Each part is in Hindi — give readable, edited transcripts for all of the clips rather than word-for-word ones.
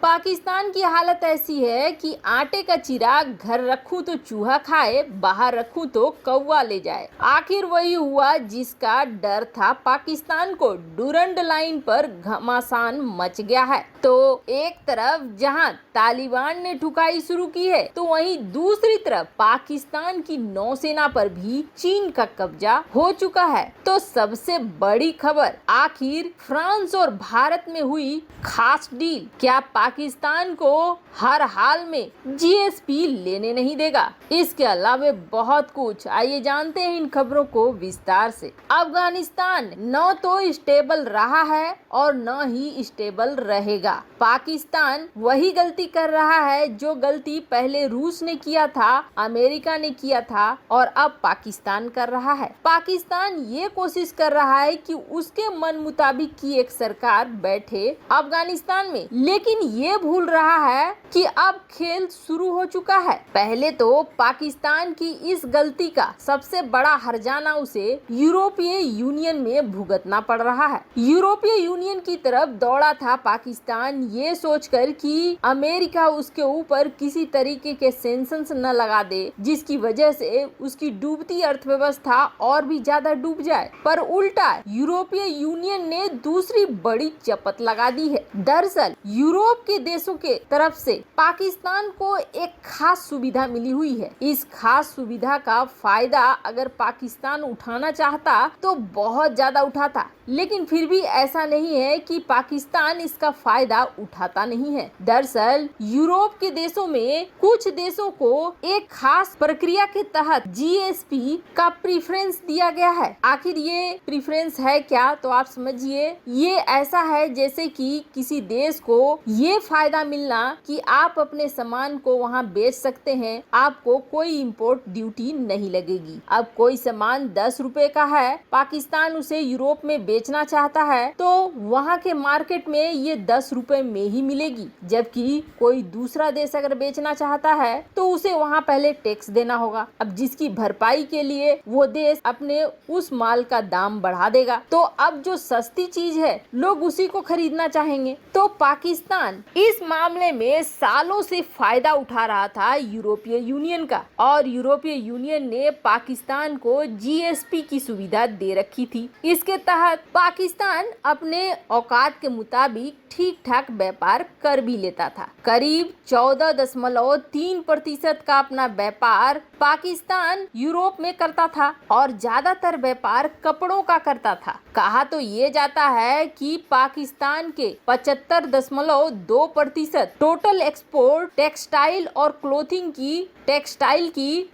पाकिस्तान की हालत ऐसी है कि आटे का चिराग घर रखूं तो चूहा खाए, बाहर रखूं तो कौवा ले जाए। आखिर वही हुआ जिसका डर था पाकिस्तान को। डूरंड लाइन पर घमासान मच गया है। तो एक तरफ जहां तालिबान ने ठुकाई शुरू की है, तो वहीं दूसरी तरफ पाकिस्तान की नौसेना पर भी चीन का कब्जा हो चुका है। तो सबसे बड़ी खबर, आखिर फ्रांस और भारत में हुई खास डील क्या पाकिस्तान को हर हाल में जीएसपी लेने नहीं देगा? इसके अलावा बहुत कुछ, आइए जानते हैं इन खबरों को विस्तार से। अफगानिस्तान न तो स्टेबल रहा है और न ही स्टेबल रहेगा। पाकिस्तान वही गलती कर रहा है जो गलती पहले रूस ने किया था, अमेरिका ने किया था और अब पाकिस्तान कर रहा है। पाकिस्तान ये कोशिश कर रहा है कि उसके मन मुताबिक की एक सरकार बैठे अफगानिस्तान में, लेकिन ये भूल रहा है कि अब खेल शुरू हो चुका है। पहले तो पाकिस्तान की इस गलती का सबसे बड़ा हर्जाना उसे यूरोपीय यूनियन में भुगतना पड़ रहा है। यूरोपीय यूनियन की तरफ दौड़ा था पाकिस्तान ये सोचकर कि अमेरिका उसके ऊपर किसी तरीके के सैंक्शंस न लगा दे, जिसकी वजह से उसकी डूबती अर्थव्यवस्था और भी ज्यादा डूब जाए। पर उल्टा यूरोपीय यूनियन ने दूसरी बड़ी चपत लगा दी है। दरअसल यूरोप के देशों के तरफ से पाकिस्तान को एक खास सुविधा मिली हुई है। इस खास सुविधा का फायदा अगर पाकिस्तान उठाना चाहता तो बहुत ज्यादा उठाता, लेकिन फिर भी ऐसा नहीं है कि पाकिस्तान इसका फायदा उठाता नहीं है। दरअसल यूरोप के देशों में कुछ देशों को एक खास प्रक्रिया के तहत जीएसपी का प्रेफरेंस दिया गया है। आखिर ये प्रेफरेंस है क्या, तो आप समझिए ये ऐसा है जैसे कि किसी देश को ये फायदा मिलना कि आप अपने सामान को वहाँ बेच सकते हैं, आपको कोई इंपोर्ट ड्यूटी नहीं लगेगी। अब कोई सामान 10 रुपए का है, पाकिस्तान उसे यूरोप में बेचना चाहता है तो वहाँ के मार्केट में ये 10 रुपए में ही मिलेगी, जबकि कोई दूसरा देश अगर बेचना चाहता है तो उसे वहाँ पहले टैक्स देना होगा। अब जिसकी भरपाई के लिए वो देश अपने उस माल का दाम बढ़ा देगा। तो अब जो सस्ती चीज है लोग उसी को खरीदना चाहेंगे। तो पाकिस्तान इस मामले में सालों से फायदा उठा रहा था यूरोपीय यूनियन का, और यूरोपीय यूनियन ने पाकिस्तान को जीएसपी की सुविधा दे रखी थी। इसके तहत पाकिस्तान अपने औकात के मुताबिक ठीक ठाक व्यापार कर भी लेता था। करीब 14.3% का अपना व्यापार पाकिस्तान यूरोप में करता था और ज्यादातर व्यापार कपड़ों का करता था। कहा तो ये जाता है कि पाकिस्तान के 75.2% टोटल एक्सपोर्ट टेक्सटाइल और क्लोथिंग की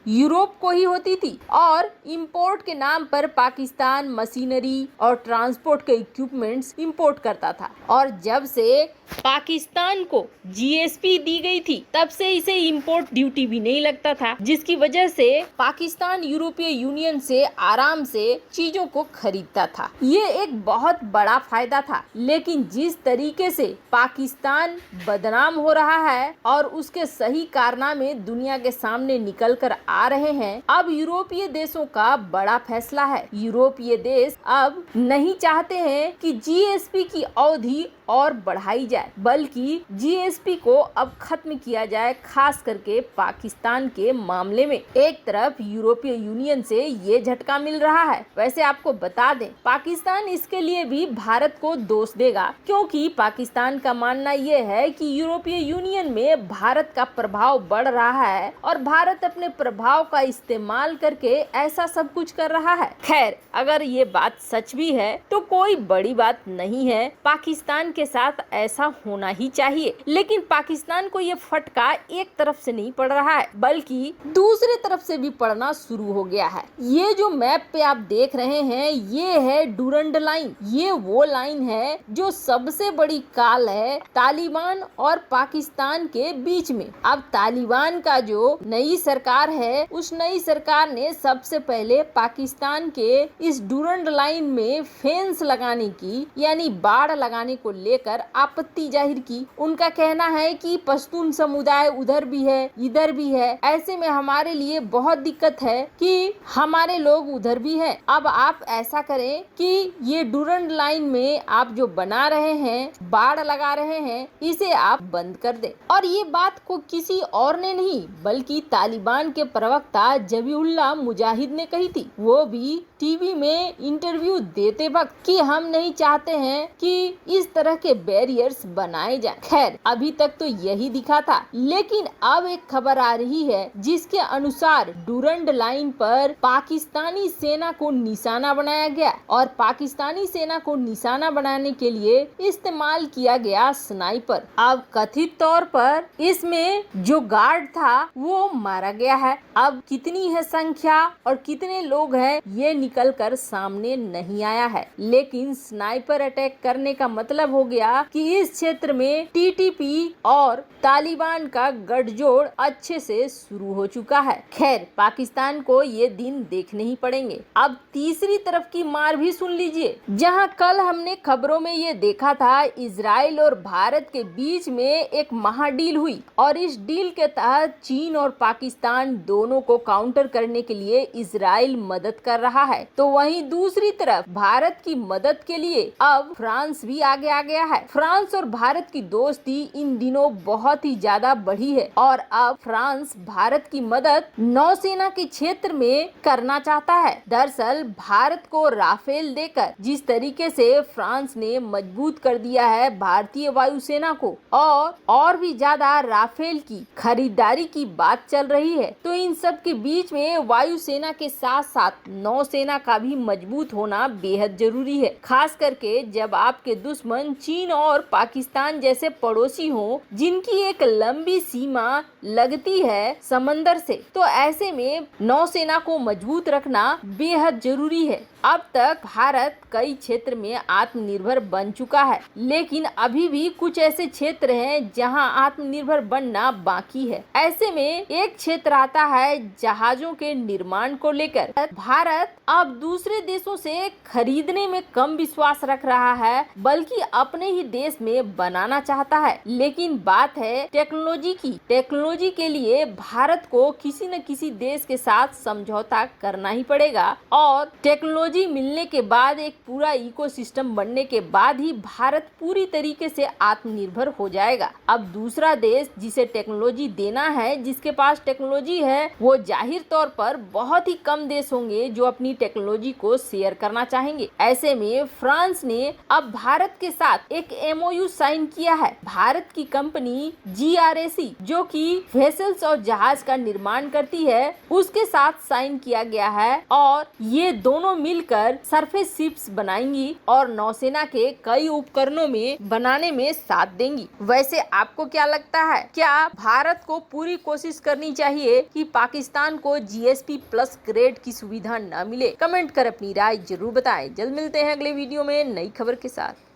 यूरोप को ही होती थी, और इंपोर्ट के नाम पर पाकिस्तान मशीनरी और ट्रांसपोर्ट के इक्विपमेंट्स इंपोर्ट करता था। और जब से पाकिस्तान को जीएसपी दी गई थी तब से इसे इंपोर्ट ड्यूटी भी नहीं लगता था, जिसकी वजह से पाकिस्तान यूरोपीय यूनियन से आराम से चीजों को खरीदता था। ये एक बहुत बड़ा फायदा था। लेकिन जिस तरीके से पाकिस्तान बदनाम हो रहा है और उसके सही कारनामे दुनिया के सामने निकल कर आ रहे हैं, अब यूरोपीय देशों का बड़ा फैसला है। यूरोपीय देश अब नहीं चाहते हैं कि जीएसपी की अवधि और बढ़ाई जाए, बल्कि जीएसपी को अब खत्म किया जाए, खास करके पाकिस्तान के मामले में। एक तरफ यूरोपीय यूनियन से ये झटका मिल रहा है। वैसे आपको बता दें, पाकिस्तान इसके लिए भी भारत को दोष देगा, क्योंकि पाकिस्तान का मानना ये है कि यूरोपीय यूनियन में भारत का प्रभाव बढ़ रहा है और भारत अपने प्रभाव का इस्तेमाल करके ऐसा सब कुछ कर रहा है। खैर, अगर ये बात सच भी है तो कोई बड़ी बात नहीं है, पाकिस्तान के साथ ऐसा होना ही चाहिए। लेकिन पाकिस्तान को ये फटका एक तरफ से नहीं पड़ रहा है, बल्कि दूसरे तरफ से भी पड़ना शुरू हो गया है। ये जो मैप पे आप देख रहे हैं, ये है डूरंड लाइन। ये वो लाइन है जो सबसे बड़ी काल है तालिबान और पाकिस्तान के बीच में। अब तालिबान का जो नई सरकार है, उस नई सरकार ने सबसे पहले पाकिस्तान के इस डूरंड लाइन में फेंस लगाने की, यानी बाड़ लगाने को लेकर लेकर आपत्ति जाहिर की। उनका कहना है कि पश्तून समुदाय उधर भी है, इधर भी है, ऐसे में हमारे लिए बहुत दिक्कत है कि हमारे लोग उधर भी है। अब आप ऐसा करें कि ये डूरंड लाइन में आप जो बना रहे हैं, बाड़ लगा रहे हैं, इसे आप बंद कर दें। और ये बात को किसी और ने नहीं बल्कि तालिबान के प्रवक्ता जबीहुल्लाह मुजाहिद ने कही थी। वो भी टीवी में इंटरव्यू देते वक्त कि हम नहीं चाहते हैं कि इस तरह के बैरियर्स बनाए जाएं। खैर, अभी तक तो यही दिखा था, लेकिन अब एक खबर आ रही है जिसके अनुसार डूरंड लाइन पर पाकिस्तानी सेना को निशाना बनाया गया और पाकिस्तानी सेना को निशाना बनाने के लिए इस्तेमाल किया गया स्नाइपर। अब कथित तौर पर इसमें जो गार्ड था वो मारा गया है। अब कितनी है संख्या और कितने लोग हैं ये निकल कर सामने नहीं आया है, लेकिन स्नाइपर अटैक करने का मतलब हो गया कि इस क्षेत्र में टीटीपी और तालिबान का गठजोड़ अच्छे से शुरू हो चुका है। खैर, पाकिस्तान को ये दिन देखने ही पड़ेंगे। अब तीसरी तरफ की मार भी सुन लीजिए, जहां कल हमने खबरों में ये देखा था इजराइल और भारत के बीच में एक महाडील हुई और इस डील के तहत चीन और पाकिस्तान दोनों को काउंटर करने के लिए इजराइल मदद कर रहा है, तो वहीं दूसरी तरफ भारत की मदद के लिए अब फ्रांस भी आगे आ गया है। फ्रांस और भारत की दोस्ती इन दिनों बहुत ही ज्यादा बढ़ी है और अब फ्रांस भारत की मदद नौसेना के क्षेत्र में करना चाहता है। दरअसल भारत को राफेल देकर जिस तरीके से फ्रांस ने मजबूत कर दिया है भारतीय वायुसेना को और भी ज्यादा राफेल की खरीदारी की बात चल रही है, तो इन सब के बीच में वायुसेना के साथ साथ नौसेना का भी मजबूत होना बेहद जरूरी है, खास करके जब आपके दुश्मन चीन और पाकिस्तान जैसे पड़ोसी हों जिनकी एक लंबी सीमा लगती है समंदर से। तो ऐसे में नौसेना को मजबूत रखना बेहद जरूरी है। अब तक भारत कई क्षेत्र में आत्मनिर्भर बन चुका है, लेकिन अभी भी कुछ ऐसे क्षेत्र हैं जहां आत्मनिर्भर बनना बाकी है। ऐसे में एक क्षेत्र आता है जहाजों के निर्माण को लेकर। भारत अब दूसरे देशों से खरीदने में कम विश्वास रख रहा है, बल्कि अपने ही देश में बनाना चाहता है। लेकिन बात है टेक्नोलॉजी की। टेक्नोलॉजी के लिए भारत को किसी न किसी देश के साथ समझौता करना ही पड़ेगा और टेक्नोलॉजी मिलने के बाद एक पूरा इकोसिस्टम बनने के बाद ही भारत पूरी तरीके से आत्मनिर्भर हो जाएगा। अब दूसरा देश जिसे टेक्नोलॉजी देना है, जिसके पास टेक्नोलॉजी है, वो जाहिर तौर पर बहुत ही कम देश होंगे जो अपनी टेक्नोलॉजी को शेयर करना चाहेंगे। ऐसे में फ्रांस ने अब भारत के साथ एक MOU साइन किया है। भारत की कंपनी GRAC जो कि वेसल्स और जहाज का निर्माण करती है, उसके साथ साइन किया गया है और ये दोनों मिलकर सरफेस शिप्स बनाएंगी और नौसेना के कई उपकरणों में बनाने में साथ देंगी। वैसे आपको क्या लगता है, क्या भारत को पूरी कोशिश करनी चाहिए कि पाकिस्तान को GSP+ ग्रेड की सुविधा न मिले? कमेंट कर अपनी राय जरूर बताएं। जल्द मिलते हैं अगले वीडियो में नई खबर के साथ।